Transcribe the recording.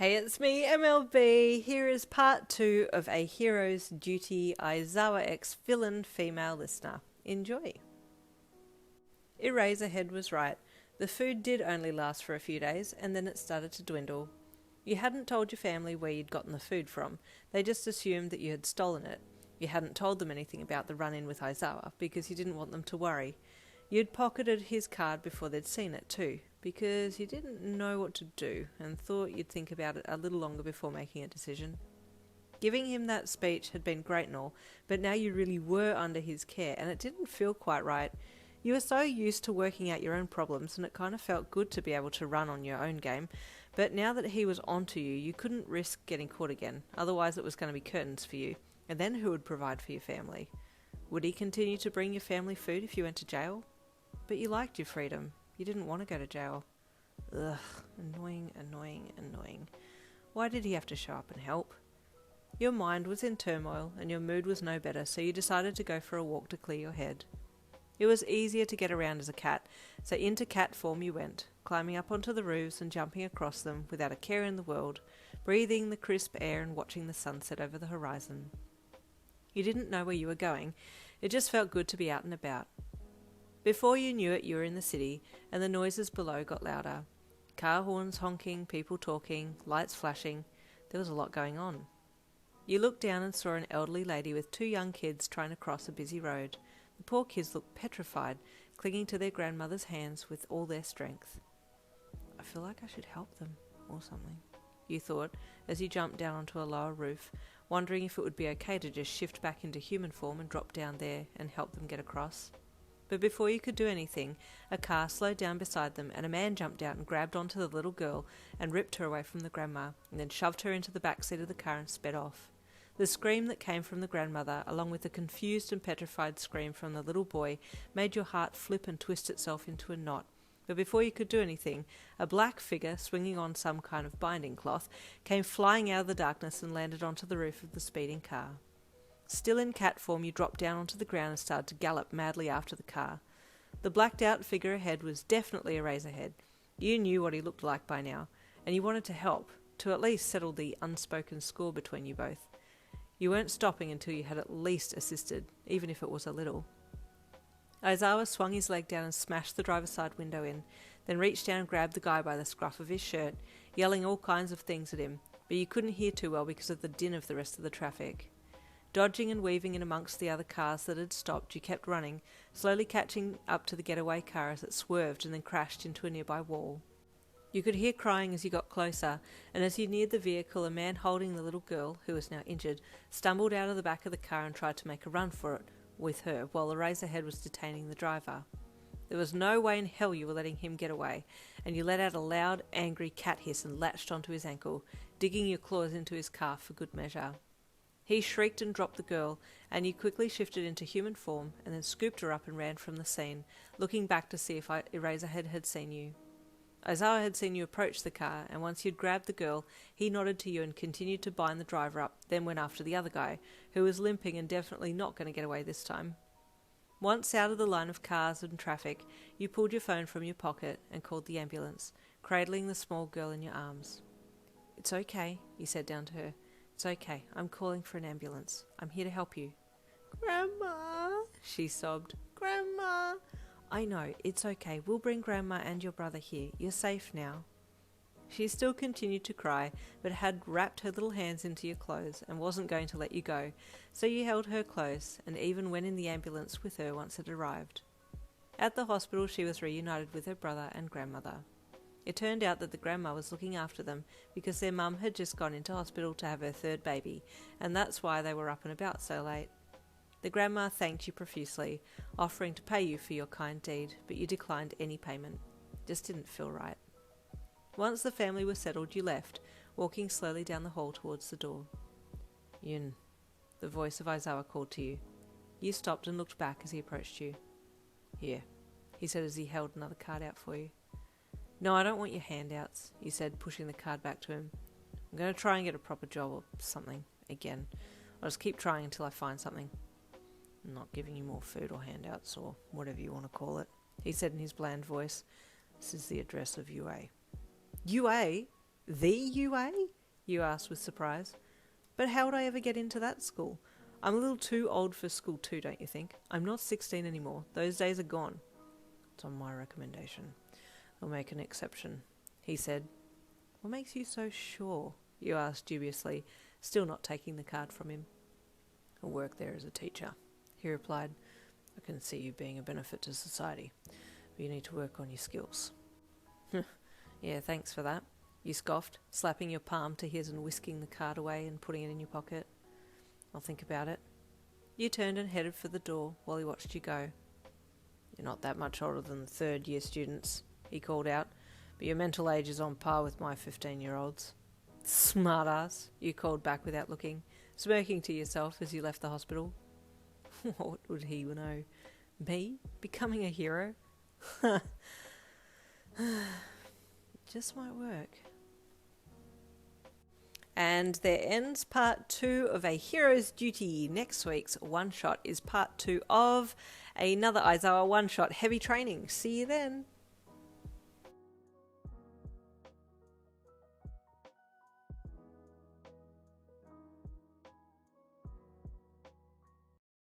Hey, it's me, MLB. Here is part 2 of A Hero's Duty Aizawa X Villain Female Listener. Enjoy. Eraserhead was right. The food did only last for a few days, and then it started to dwindle. You hadn't told your family where you'd gotten the food from. They just assumed that you had stolen it. You hadn't told them anything about the run-in with Aizawa, because you didn't want them to worry. You'd pocketed his card before they'd seen it too, because you didn't know what to do and thought you'd think about it a little longer before making a decision. Giving him that speech had been great and all, but now you really were under his care and it didn't feel quite right. You were so used to working out your own problems and it kind of felt good to be able to run on your own game, but now that he was onto you, you couldn't risk getting caught again, otherwise it was going to be curtains for you, and then who would provide for your family? Would he continue to bring your family food if you went to jail? But you liked your freedom. You didn't want to go to jail. Ugh, annoying. Why did he have to show up and help? Your mind was in turmoil and your mood was no better, so you decided to go for a walk to clear your head. It was easier to get around as a cat, so into cat form you went, climbing up onto the roofs and jumping across them without a care in the world, breathing the crisp air and watching the sunset over the horizon. You didn't know where you were going, it just felt good to be out and about. Before you knew it, you were in the city, and the noises below got louder. Car horns honking, people talking, lights flashing. There was a lot going on. You looked down and saw an elderly lady with 2 young kids trying to cross a busy road. The poor kids looked petrified, clinging to their grandmother's hands with all their strength. I feel like I should help them, or something, you thought, as you jumped down onto a lower roof, wondering if it would be okay to just shift back into human form and drop down there and help them get across. But before you could do anything, a car slowed down beside them and a man jumped out and grabbed onto the little girl and ripped her away from the grandma and then shoved her into the back seat of the car and sped off. The scream that came from the grandmother, along with the confused and petrified scream from the little boy, made your heart flip and twist itself into a knot. But before you could do anything, a black figure, swinging on some kind of binding cloth, came flying out of the darkness and landed onto the roof of the speeding car. Still in cat form, you dropped down onto the ground and started to gallop madly after the car. The blacked-out figure ahead was definitely Eraserhead. You knew what he looked like by now, and you wanted to help, to at least settle the unspoken score between you both. You weren't stopping until you had at least assisted, even if it was a little. Aizawa swung his leg down and smashed the driver's side window in, then reached down and grabbed the guy by the scruff of his shirt, yelling all kinds of things at him, but you couldn't hear too well because of the din of the rest of the traffic. Dodging and weaving in amongst the other cars that had stopped, you kept running, slowly catching up to the getaway car as it swerved and then crashed into a nearby wall. You could hear crying as you got closer, and as you neared the vehicle, a man holding the little girl, who was now injured, stumbled out of the back of the car and tried to make a run for it with her, while Eraserhead was detaining the driver. There was no way in hell you were letting him get away, and you let out a loud, angry cat hiss and latched onto his ankle, digging your claws into his calf for good measure. He shrieked and dropped the girl, and you quickly shifted into human form and then scooped her up and ran from the scene, looking back to see if Eraserhead had seen you. Aizawa had seen you approach the car, and once you'd grabbed the girl, he nodded to you and continued to bind the driver up, then went after the other guy, who was limping and definitely not going to get away this time. Once out of the line of cars and traffic, you pulled your phone from your pocket and called the ambulance, cradling the small girl in your arms. "It's okay," you said down to her. "It's okay. I'm calling for an ambulance. I'm here to help you." "Grandma," she sobbed. "Grandma." "I know. It's okay. We'll bring Grandma and your brother here. You're safe now." She still continued to cry, but had wrapped her little hands into your clothes and wasn't going to let you go, so you held her close and even went in the ambulance with her once it arrived. At the hospital, she was reunited with her brother and grandmother. It turned out that the grandma was looking after them because their mum had just gone into hospital to have her 3rd baby, and that's why they were up and about so late. The grandma thanked you profusely, offering to pay you for your kind deed, but you declined any payment. Just didn't feel right. Once the family were settled, you left, walking slowly down the hall towards the door. "Yun," the voice of Aizawa called to you. You stopped and looked back as he approached you. "Here," he said as he held another card out for you. "No, I don't want your handouts," you said, pushing the card back to him. "I'm going to try and get a proper job or something, again. I'll just keep trying until I find something. I'm not giving you more food or handouts or whatever you want to call it," he said in his bland voice. "This is the address of UA." "UA?" The UA? You asked with surprise. But how would I ever get into that school? I'm a little too old for school too, don't you think? I'm not 16 anymore. Those days are gone. It's on my recommendation. I'll make an exception, he said. What makes you so sure? You asked dubiously, still not taking the card from him. I work there as a teacher, he replied. I can see you being a benefit to society, but you need to work on your skills. Yeah, thanks for that, you scoffed, slapping your palm to his and whisking the card away and putting it in your pocket. I'll think about it. You turned and headed for the door while he watched you go. You're not that much older than the third-year students, he called out, but your mental age is on par with my 15-year-olds. Smart-ass, you called back without looking, smirking to yourself as you left the hospital. What would he know? Me? Becoming a hero? Just might work. And there ends part 2 of A Hero's Duty. Next week's one-shot is part 2 of another Aizawa one-shot, Heavy Training. See you then.